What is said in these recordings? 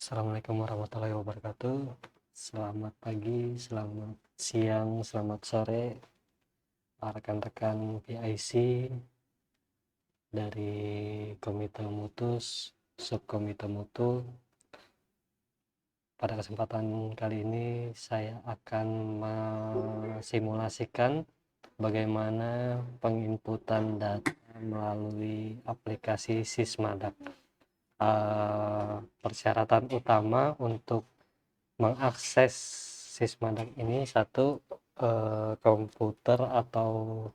Assalamualaikum warahmatullahi wabarakatuh. Selamat pagi, selamat siang, selamat sore, rekan-rekan PIC dari Komite Mutus, Subkomite Mutu. Pada kesempatan kali ini saya akan mensimulasikan bagaimana penginputan data melalui aplikasi Sismadak. Persyaratan utama untuk mengakses Sismadak ini satu, komputer atau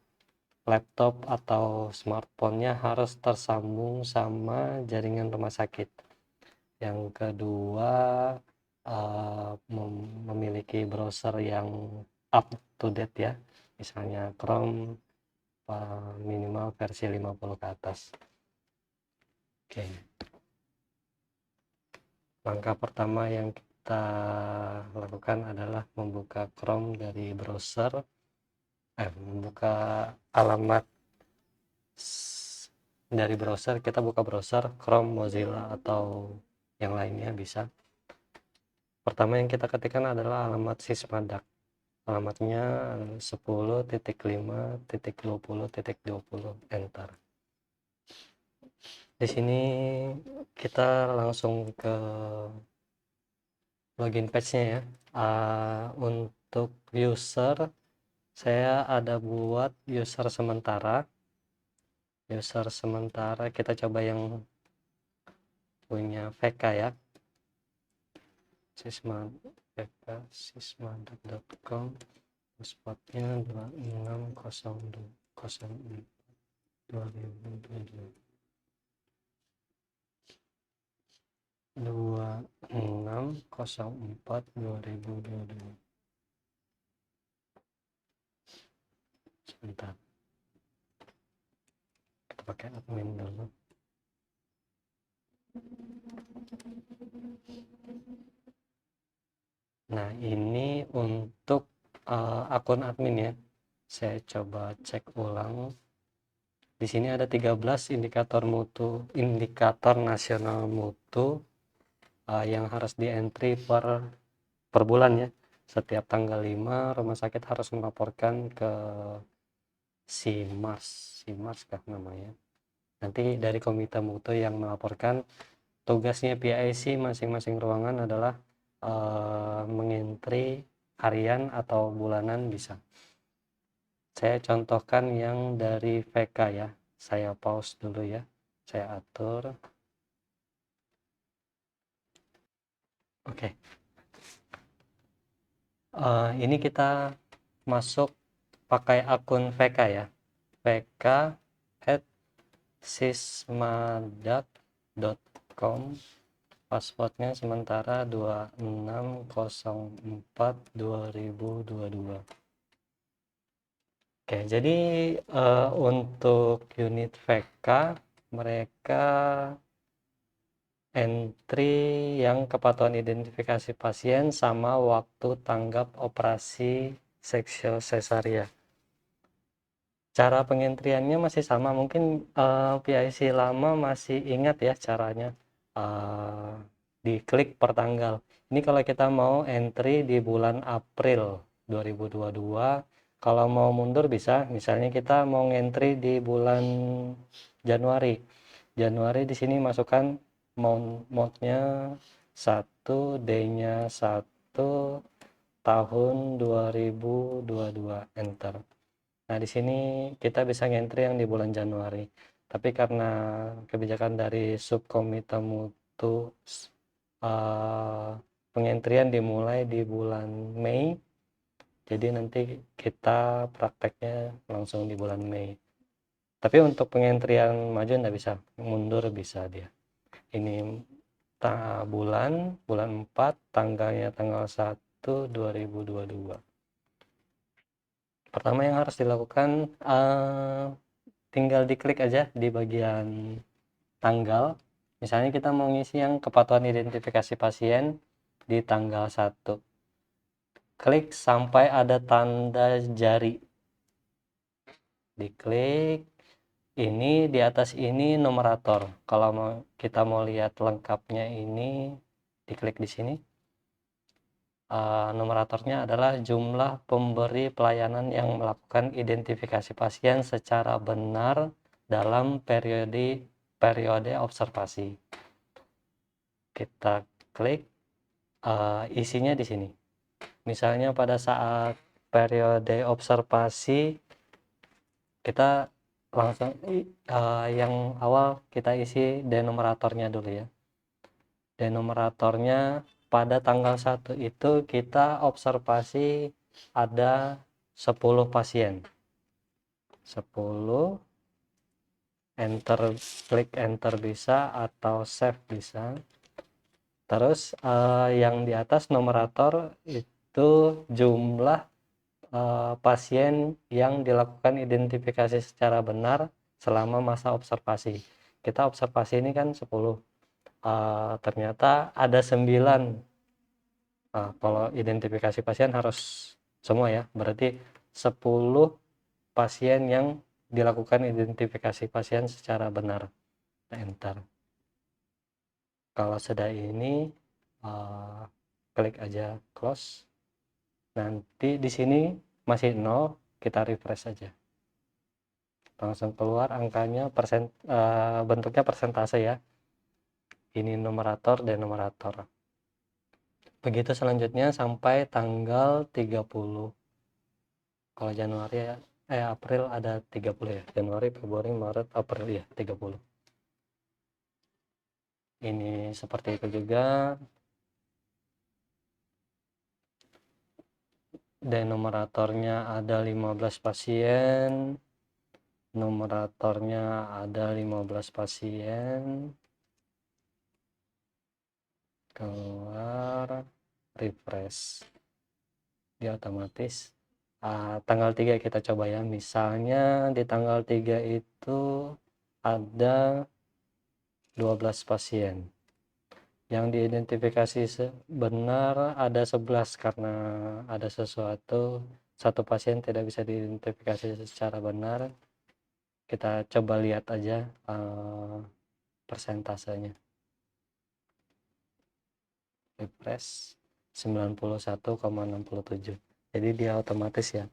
laptop atau smartphone-nya harus tersambung sama jaringan rumah sakit. Yang kedua, memiliki browser yang up to date ya, misalnya Chrome minimal versi 50 ke atas. Oke. Langkah pertama yang kita lakukan adalah membuka Chrome dari browser, membuka alamat dari browser. Kita buka browser Chrome, Mozilla, atau yang lainnya bisa. Pertama yang kita ketikkan adalah alamat Sismadak. Alamatnya 10.5.20.20, enter. Di sini kita langsung ke login page-nya ya. Untuk user, saya ada buat user sementara. Kita coba yang punya VK ya. sismadak.com, passwordnya 2602042022. 26042022. Sebentar, kita pakai admin dulu. Nah, ini untuk akun admin ya. Saya coba cek ulang. Di sini ada 13 indikator mutu, indikator nasional mutu yang harus di-entry per bulan ya. Setiap tanggal 5 rumah sakit harus melaporkan ke SIMARS kah namanya. Nanti dari komite mutu yang melaporkan. Tugasnya PIC masing-masing ruangan adalah mengentry harian atau bulanan bisa. Saya contohkan yang dari VK ya. Saya pause dulu ya. Saya atur. Oke. Ini kita masuk pakai akun VK ya. vk@sismadak.com. Passwordnya sementara 26042022. Oke, jadi untuk unit VK mereka entry yang kepatuhan identifikasi pasien sama waktu tanggap operasi seksio cesaria. Cara pengentriannya masih sama, mungkin PIC lama masih ingat ya caranya, diklik per tanggal. Ini kalau kita mau entry di bulan April 2022, kalau mau mundur bisa, misalnya kita mau entry di bulan Januari. Di sini masukkan mode-nya 1, D-nya 1, tahun 2022, enter. Nah, di sini kita bisa ngentry yang di bulan Januari. Tapi karena kebijakan dari subkomite mutu pengentrian dimulai di bulan Mei, jadi nanti kita prakteknya langsung di bulan Mei. Tapi untuk pengentrian maju nggak bisa, mundur bisa dia. Ini bulan 4, tanggalnya tanggal 1 2022. Pertama yang harus dilakukan, tinggal diklik aja di bagian tanggal. Misalnya kita mau ngisi yang kepatuhan identifikasi pasien di tanggal 1. Klik sampai ada tanda jari. Diklik. Ini di atas ini numerator. Kalau kita mau lihat lengkapnya ini diklik di sini. Numeratornya adalah jumlah pemberi pelayanan yang melakukan identifikasi pasien secara benar dalam periode observasi. Kita klik, isinya di sini. Misalnya pada saat periode observasi, kita langsung yang awal kita isi denumeratornya dulu ya. Denumeratornya pada tanggal 1 itu kita observasi ada 10 pasien. 10, enter, klik enter bisa atau save bisa. Terus yang di atas numerator itu jumlah pasien yang dilakukan identifikasi secara benar selama masa observasi. Kita observasi ini kan 10. Ternyata ada 9. Kalau identifikasi pasien harus semua ya, berarti 10 pasien yang dilakukan identifikasi pasien secara benar. Enter. Kalau sudah ini klik aja close. Nanti di sini masih 0, kita refresh saja. Langsung keluar angkanya, bentuknya persentase ya. Ini numerator dan numerator. Begitu selanjutnya sampai tanggal 30. Kalau Januari April ada 30 ya. Januari, Februari, Maret, April ya 30. Ini seperti itu juga. Denumeratornya ada 15 pasien. Numeratornya ada 15 pasien. Keluar, refresh. Dia otomatis. Tanggal 3 kita coba ya. Misalnya di tanggal 3 itu ada 12 pasien. Yang diidentifikasi benar ada 11 karena ada satu pasien tidak bisa diidentifikasi secara benar. Kita coba lihat aja persentasenya. Refresh 91,67. Jadi dia otomatis ya.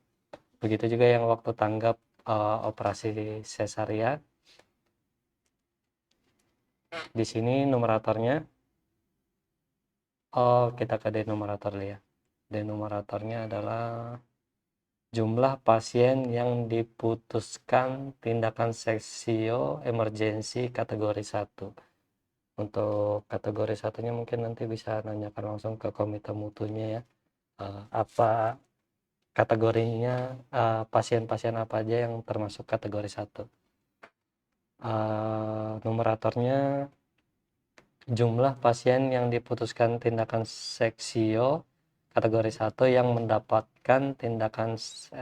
Begitu juga yang waktu tanggap operasi sesaria. Di sini numeratornya. Kita ke denumerator ya. Denumeratornya adalah jumlah pasien yang diputuskan tindakan seksio emergensi kategori 1. Untuk kategori 1-nya mungkin nanti bisa nanyakan langsung ke komite mutunya ya. Apa kategorinya, pasien-pasien apa aja yang termasuk kategori 1. Numeratornya jumlah pasien yang diputuskan tindakan seksio kategori 1 yang mendapatkan tindakan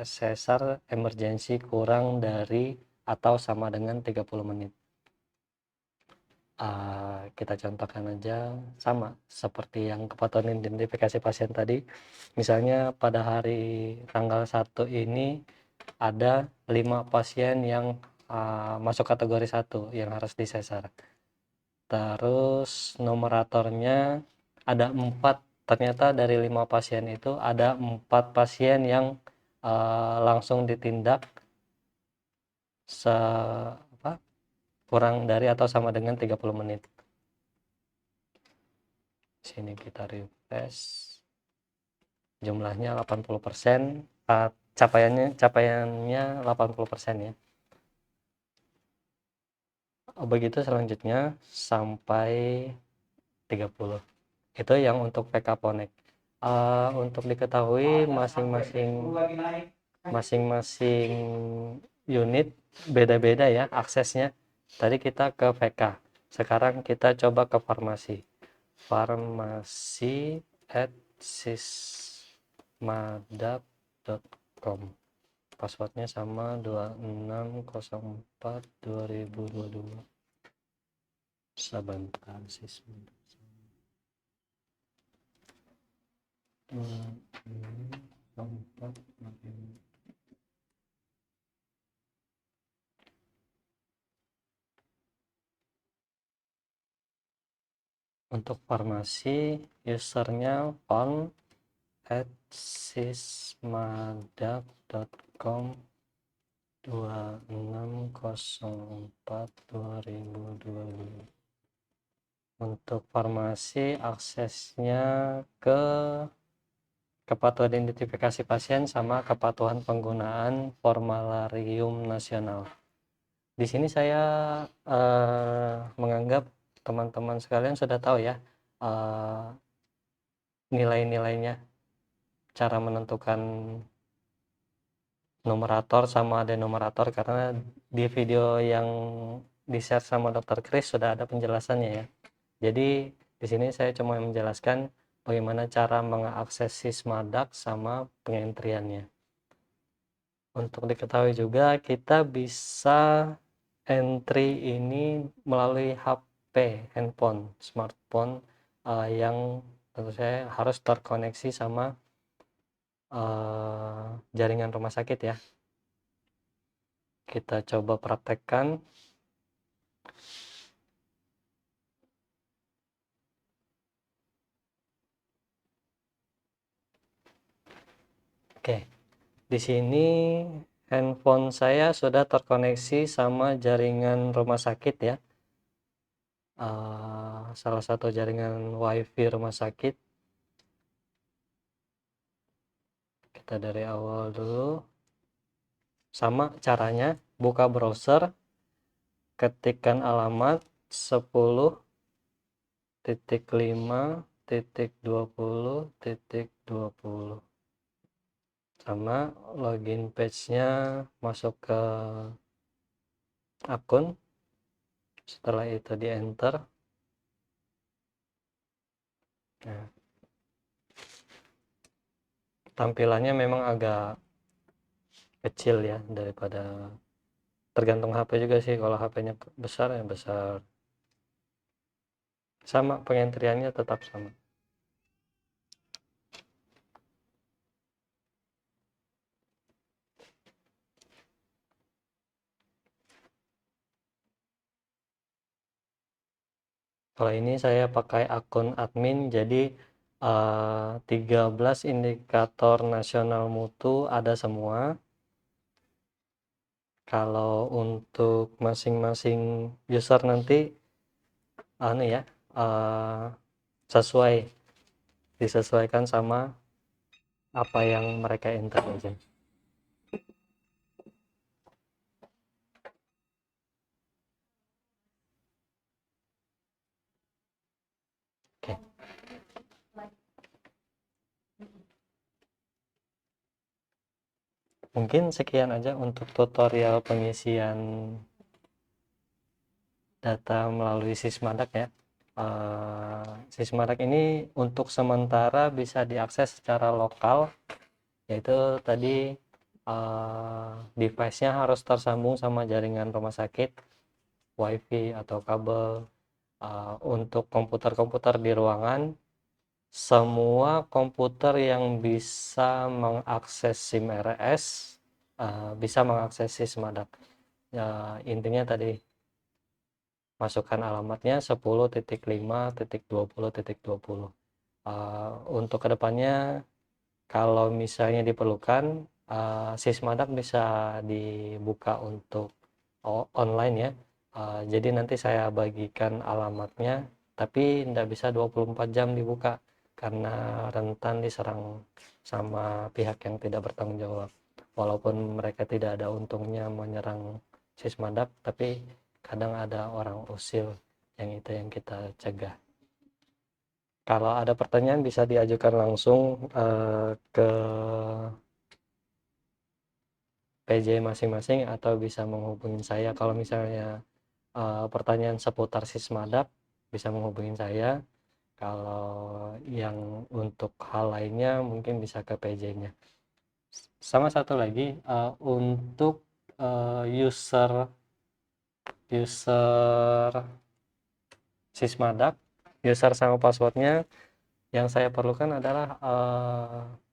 sesar emergensi kurang dari atau sama dengan 30 menit. Kita contohkan aja sama seperti yang kepatuhan identifikasi pasien tadi. Misalnya pada hari tanggal 1 ini ada 5 pasien yang masuk kategori 1 yang harus disesar. Terus numeratornya ada 4. Ternyata dari 5 pasien itu ada 4 pasien yang langsung ditindak kurang dari atau sama dengan 30 menit. Sini kita refresh. Jumlahnya 80%, capaiannya 80% ya. Begitu selanjutnya sampai 30. Itu yang untuk PK Ponek. Untuk diketahui masing-masing unit beda-beda ya aksesnya. Tadi kita ke VK, sekarang kita coba ke farmasi. farmasi@sismadap.com. Passwordnya sama 2604/2022. Sebentar, Sismadap. Untuk farmasi usernya fon@sismadak.com 2604/2022. Untuk farmasi aksesnya ke kepatuhan identifikasi pasien sama kepatuhan penggunaan formularium nasional. Di sini saya menganggap teman-teman sekalian sudah tahu ya nilai-nilainya, cara menentukan numerator sama denumerator, karena di video yang di-share sama Dr. Chris sudah ada penjelasannya ya. Jadi di sini saya cuma menjelaskan bagaimana cara mengakses Sismadak sama pengentriannya. Untuk diketahui juga, kita bisa entry ini melalui HP, handphone, smartphone yang tentu saja harus terkoneksi sama jaringan rumah sakit ya. Kita coba praktekkan. Oke, di sini handphone saya sudah terkoneksi sama jaringan rumah sakit ya. Salah satu jaringan WiFi rumah sakit. Kita dari awal dulu. Sama caranya, buka browser, ketikkan alamat 10.5.20.20 sama login page-nya, masuk ke akun. Setelah itu di enter. Nah, tampilannya memang agak kecil ya, daripada tergantung HP juga sih. Kalau HP-nya besar ya besar. Sama pengentriannya tetap sama. Kalau ini saya pakai akun admin, jadi 13 indikator nasional mutu ada semua. Kalau untuk masing-masing user nanti sesuai, disesuaikan sama apa yang mereka enter aja. Oke. Mungkin sekian aja untuk tutorial pengisian data melalui Sismadak ya. Sismadak ini untuk sementara bisa diakses secara lokal, yaitu tadi device-nya harus tersambung sama jaringan rumah sakit, WiFi atau kabel. Untuk komputer-komputer di ruangan, semua komputer yang bisa mengakses SIM RS bisa mengakses Sismadak. Intinya tadi masukkan alamatnya 10.5.20.20. Untuk kedepannya, kalau misalnya diperlukan, Sismadak bisa dibuka untuk online ya. Jadi nanti saya bagikan alamatnya, tapi tidak bisa 24 jam dibuka karena rentan diserang sama pihak yang tidak bertanggung jawab. Walaupun mereka tidak ada untungnya menyerang Sismadak, tapi kadang ada orang usil yang kita cegah. Kalau ada pertanyaan bisa diajukan langsung ke PJ masing-masing atau bisa menghubungi saya. Kalau misalnya pertanyaan seputar Sismadak bisa menghubungi saya. Kalau yang untuk hal lainnya mungkin bisa ke PJ-nya. Sama satu lagi, untuk user Sismadak, user sama passwordnya, yang saya perlukan adalah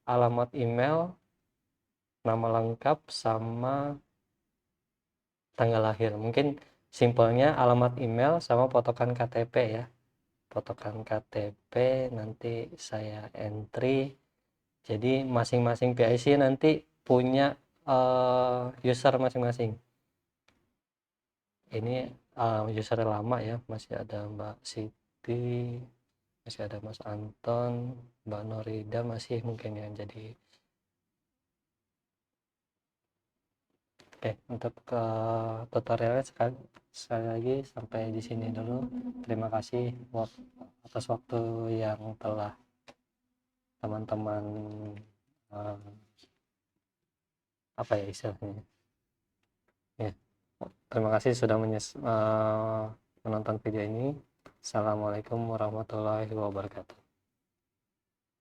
alamat email, nama lengkap, sama tanggal lahir. Mungkin simpelnya alamat email sama potokan KTP ya. fotokan KTP, nanti saya entry. Jadi masing-masing PIC nanti punya user masing-masing. Ini user lama ya, masih ada Mbak Siti, masih ada Mas Anton, Mbak Norida masih mungkin yang jadi. Oke, untuk tutorialnya sekali lagi sampai di sini dulu. Terima kasih atas waktu yang telah teman-teman eh, apa ya istilahnya ya. Terima kasih sudah menonton video ini. Assalamualaikum warahmatullahi wabarakatuh.